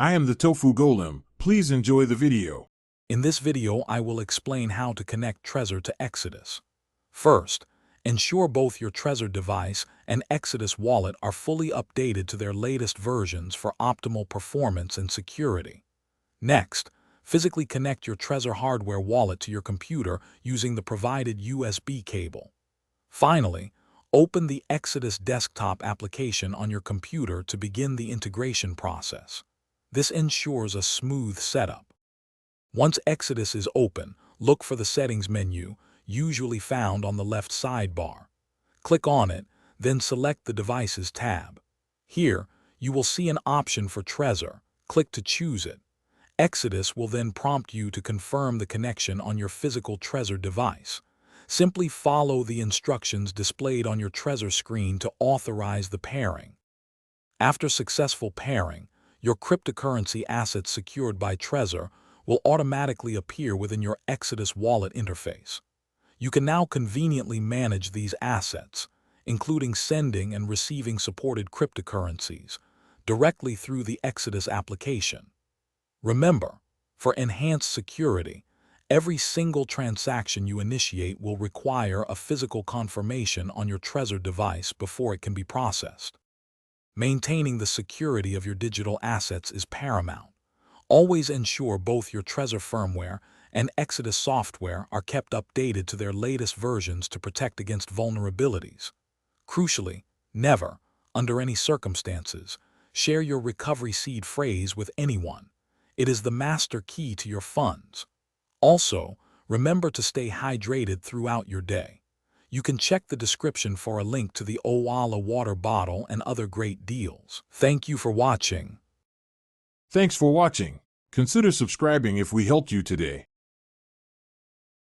I am the Tofu Golem. Please enjoy the video. In this video, I will explain how to connect Trezor to Exodus. First, ensure both your Trezor device and Exodus wallet are fully updated to their latest versions for optimal performance and security. Next, physically connect your Trezor hardware wallet to your computer using the provided USB cable. Finally, open the Exodus desktop application on your computer to begin the integration process. This ensures a smooth setup. Once Exodus is open, look for the Settings menu, usually found on the left sidebar. Click on it, then select the Devices tab. Here, you will see an option for Trezor. Click to choose it. Exodus will then prompt you to confirm the connection on your physical Trezor device. Simply follow the instructions displayed on your Trezor screen to authorize the pairing. After successful pairing, your cryptocurrency assets secured by Trezor will automatically appear within your Exodus wallet interface. You can now conveniently manage these assets, including sending and receiving supported cryptocurrencies, directly through the Exodus application. Remember, for enhanced security, every single transaction you initiate will require a physical confirmation on your Trezor device before it can be processed. Maintaining the security of your digital assets is paramount. Always ensure both your Trezor firmware and Exodus software are kept updated to their latest versions to protect against vulnerabilities. Crucially, never, under any circumstances, share your recovery seed phrase with anyone. It is the master key to your funds. Also, remember to stay hydrated throughout your day. You can check the description for a link to the Owala water bottle and other great deals. Thank you for watching. Thanks for watching. Consider subscribing if we helped you today.